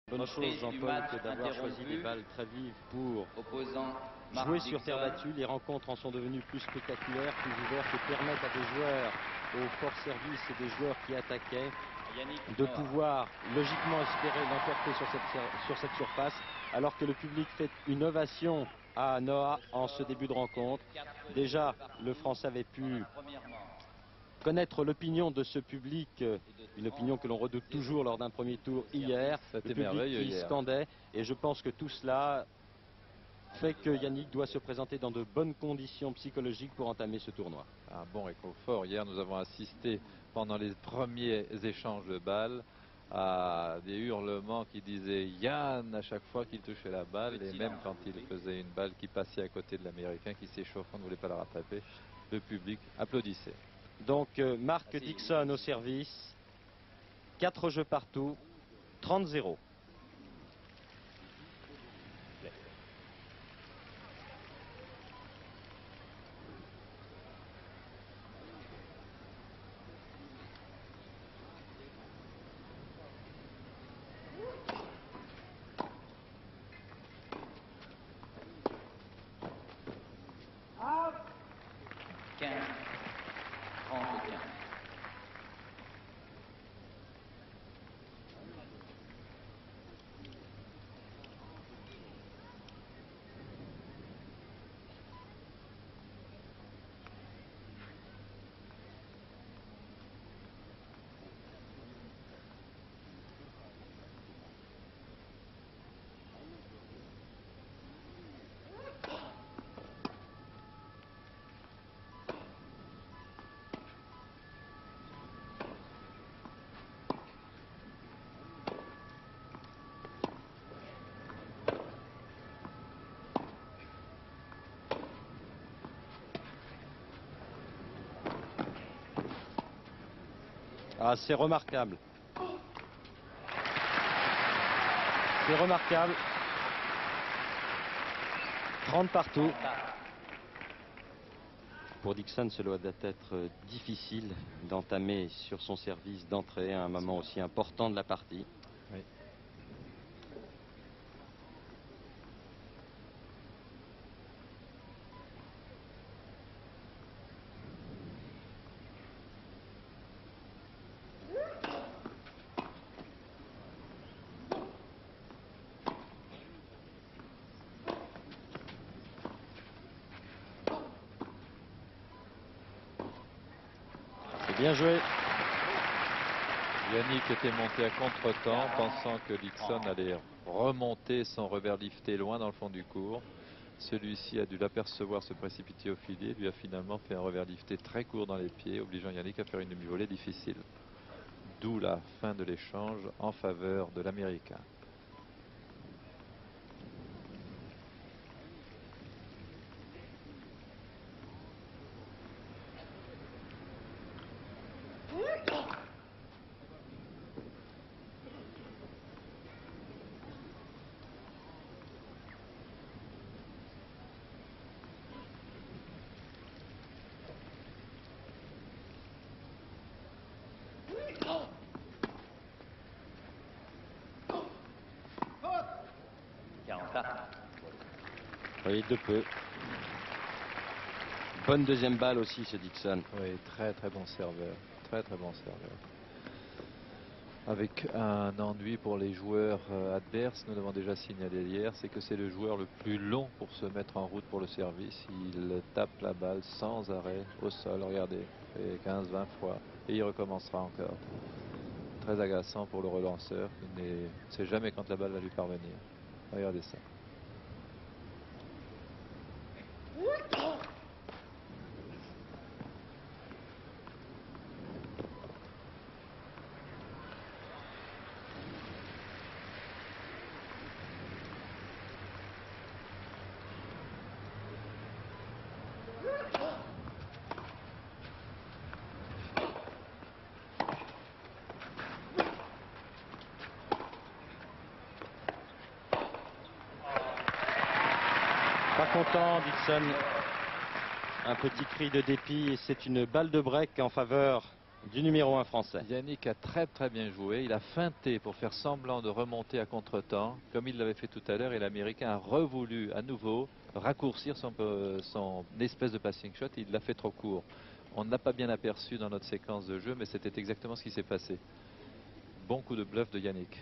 Bonne chose, Jean-Paul, que d'avoir choisi des balles très vives pour jouer sur terre battue. Les rencontres en sont devenues plus spectaculaires, plus ouvertes et permettent à des joueurs au fort service et des joueurs qui attaquaient de pouvoir logiquement espérer l'emporter sur cette surface, alors que le public fait une ovation à Noah en ce début de rencontre. Déjà, le Français avait pu connaître l'opinion de ce public, une opinion que l'on redoute toujours lors d'un premier tour hier, le public qui scandait, et je pense que tout cela fait que Yannick doit se présenter dans de bonnes conditions psychologiques pour entamer ce tournoi. Un bon réconfort. Hier, nous avons assisté pendant les premiers échanges de balles à des hurlements qui disaient Yann à chaque fois qu'il touchait la balle, et même quand il faisait une balle qui passait à côté de l'Américain qui s'échauffait, on ne voulait pas la rattraper, le public applaudissait. Donc Mark Dixon au service, 4 jeux partout, 30-0. Ah, c'est remarquable. C'est remarquable. 30 partout. Pour Dixon, cela doit être difficile d'entamer sur son service d'entrée à un moment aussi important de la partie. Oui. Bien joué. Yannick était monté à contre-temps, pensant que Dixon allait remonter son revers lifté loin dans le fond du court. Celui-ci a dû l'apercevoir se précipiter au filet, lui a finalement fait un revers lifté très court dans les pieds, obligeant Yannick à faire une demi-volée difficile. D'où la fin de l'échange en faveur de l'Américain. Oui, de peu. Bonne deuxième balle aussi, ce Dixon. Oui, très très bon serveur. Très très bon serveur. Avec un ennui pour les joueurs adverses, nous l'avons déjà signalé hier, c'est que c'est le joueur le plus long pour se mettre en route pour le service. Il tape la balle sans arrêt au sol, regardez, fait 15-20 fois, et il recommencera encore. Très agaçant pour le relanceur, il ne sait jamais quand la balle va lui parvenir. Regardez ça. Pas content, Dixon. Un petit cri de dépit et c'est une balle de break en faveur du numéro 1 français. Yannick a très bien joué. Il a feinté pour faire semblant de remonter à contre-temps, comme il l'avait fait tout à l'heure. Et l'Américain a revoulu à nouveau raccourcir son espèce de passing shot. Il l'a fait trop court. On ne l'a pas bien aperçu dans notre séquence de jeu, mais c'était exactement ce qui s'est passé. Bon coup de bluff de Yannick.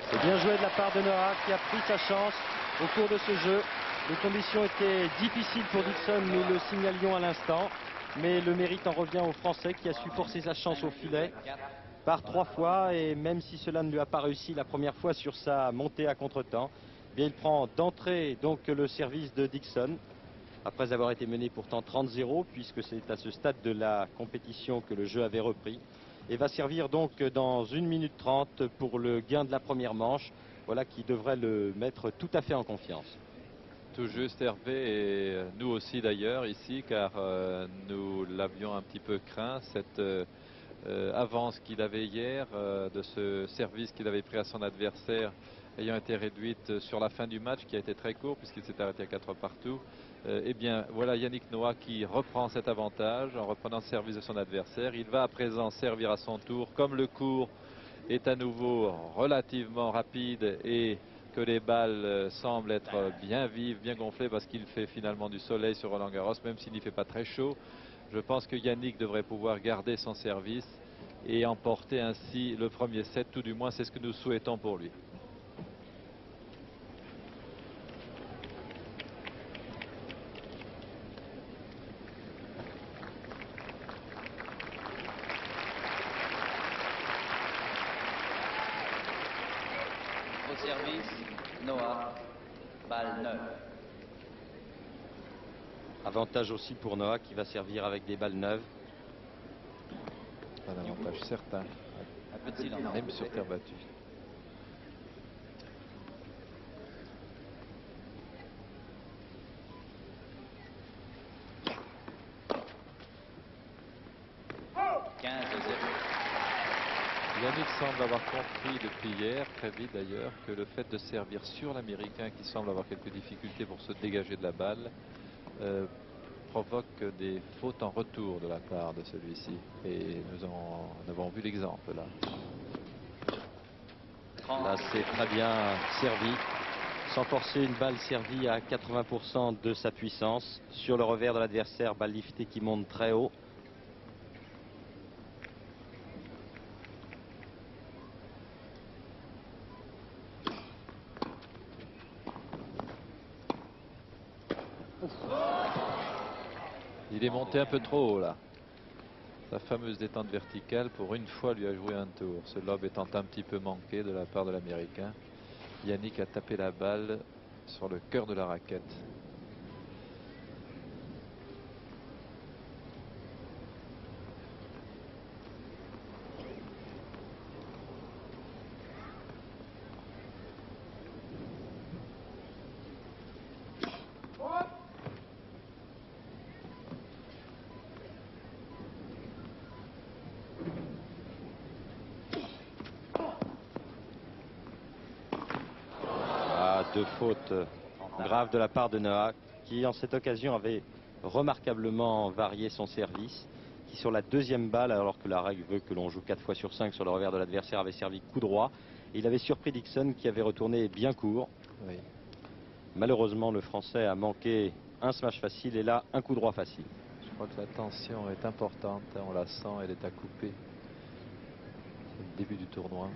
C'est bien joué de la part de Noah qui a pris sa chance au cours de ce jeu. Les conditions étaient difficiles pour Dixon, nous le signalions à l'instant. Mais le mérite en revient au Français qui a su forcer sa chance au filet par 3 fois. Et même si cela ne lui a pas réussi la première fois sur sa montée à contre-temps, bien il prend d'entrée donc le service de Dixon. Après avoir été mené pourtant 30-0, puisque c'est à ce stade de la compétition que le jeu avait repris. Et va servir donc dans 1 minute 30 pour le gain de la première manche. Voilà qui devrait le mettre tout à fait en confiance. Tout juste Hervé, et nous aussi d'ailleurs ici, car nous l'avions un petit peu craint, cette avance qu'il avait hier, de ce service qu'il avait pris à son adversaire, ayant été réduite sur la fin du match, qui a été très court puisqu'il s'est arrêté à 4 partout. Eh bien voilà Yannick Noah qui reprend cet avantage en reprenant le service de son adversaire. Il va à présent servir à son tour. Comme le court est à nouveau relativement rapide et que les balles semblent être bien vives, bien gonflées, parce qu'il fait finalement du soleil sur Roland-Garros, même s'il n'y fait pas très chaud. Je pense que Yannick devrait pouvoir garder son service et emporter ainsi le premier set, tout du moins c'est ce que nous souhaitons pour lui. Au service, Noah, balle 9. Avantage aussi pour Noah qui va servir avec des balles neuves. Un avantage certain, Un peu de silence. même sur terre battue. Yannick semble avoir compris depuis hier, très vite d'ailleurs, que le fait de servir sur l'Américain, qui semble avoir quelques difficultés pour se dégager de la balle, provoque des fautes en retour de la part de celui-ci. Et nous en avons vu l'exemple là. Là c'est très bien servi, sans forcer, une balle servie à 80% de sa puissance sur le revers de l'adversaire, balle liftée qui monte très haut. Il est monté un peu trop haut là. Sa fameuse détente verticale pour une fois lui a joué un tour. Ce lob étant un petit peu manqué de la part de l'Américain. Yannick a tapé la balle sur le cœur de la raquette. De faute grave de la part de Noah qui en cette occasion avait remarquablement varié son service, qui sur la deuxième balle, alors que la règle veut que l'on joue 4 fois sur 5 sur le revers de l'adversaire, avait servi coup droit. Il avait surpris Dixon qui avait retourné bien court. Oui. Malheureusement le Français a manqué un smash facile et là un coup droit facile. Je crois que la tension est importante, on la sent, elle est à couper. C'est le début du tournoi.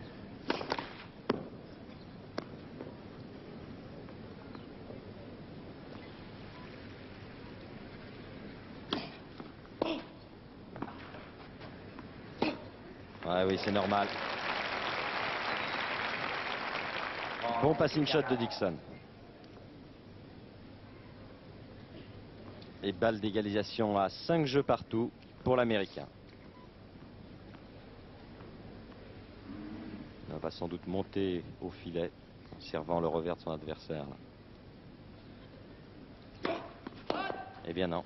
Ouais, oui, c'est normal. Bon passing shot de Dixon. Et balle d'égalisation à 5 jeux partout pour l'Américain. va sans doute monter au filet, servant le revers de son adversaire. Eh bien non.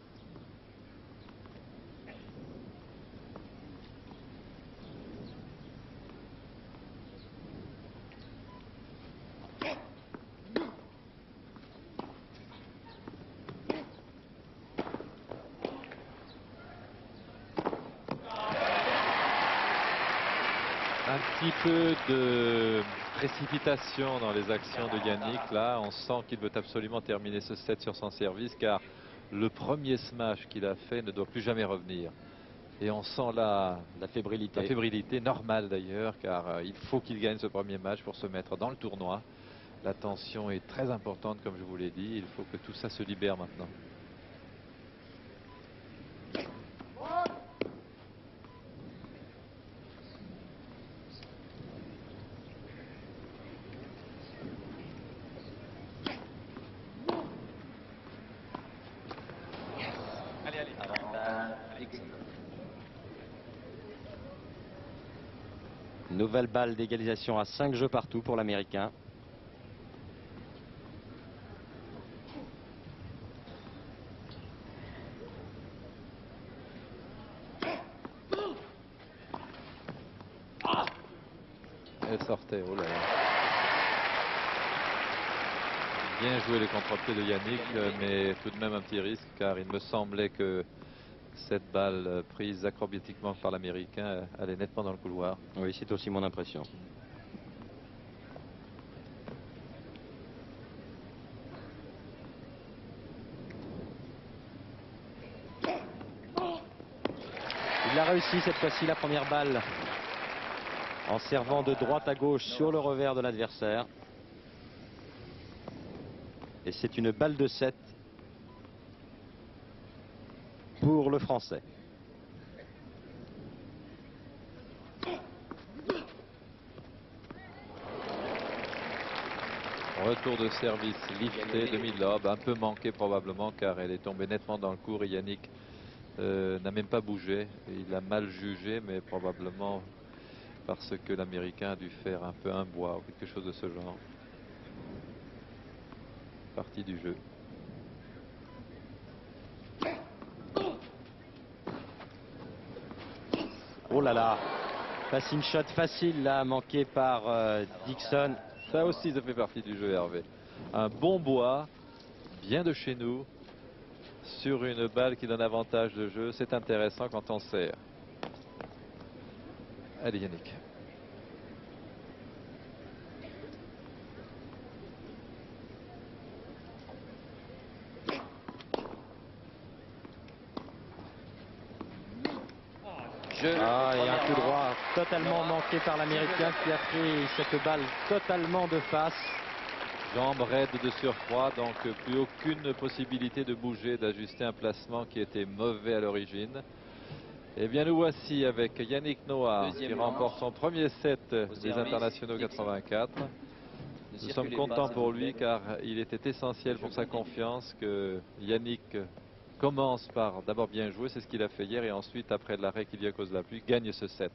Un petit peu de précipitation dans les actions de Yannick. Là, on sent qu'il veut absolument terminer ce set sur son service, car le premier smash qu'il a fait ne doit plus jamais revenir. Et on sent la fébrilité normale d'ailleurs, car il faut qu'il gagne ce premier match pour se mettre dans le tournoi. La tension est très importante, comme je vous l'ai dit. Il faut que tout ça se libère maintenant. Nouvelle balle d'égalisation à 5 jeux partout pour l'Américain. Elle sortait, oh là là. Bien joué les contre-pieds de Yannick, mais tout de même un petit risque, car il me semblait que cette balle prise acrobatiquement par l'Américain allait nettement dans le couloir. Oui, c'est aussi mon impression. Il a réussi cette fois-ci la première balle en servant de droite à gauche sur le revers de l'adversaire. Et c'est une balle de 7 pour le Français. Retour de service lifté, demi-lobe, un peu manqué probablement, car elle est tombée nettement dans le court et Yannick n'a même pas bougé. Il a mal jugé, mais probablement parce que l'Américain a dû faire un peu un bois ou quelque chose de ce genre. Partie du jeu. Oh là là, passing shot facile là, manqué par Dixon. Ça aussi, ça fait partie du jeu, Hervé. Un bon bois, bien de chez nous, sur une balle qui donne avantage de jeu. C'est intéressant quand on sert. Allez, Yannick. Ah, et un coup droit totalement manqué par l'Américain qui a pris cette balle totalement de face. Jambe raide de surcroît, donc plus aucune possibilité de bouger, d'ajuster un placement qui était mauvais à l'origine. Eh bien, nous voici avec Yannick Noah qui remporte son premier set des internationaux 84. Nous sommes contents pour lui, car il était essentiel pour sa confiance que Yannick commence par d'abord bien jouer, c'est ce qu'il a fait hier, et ensuite, après l'arrêt qu'il y a à cause de la pluie, gagne ce set.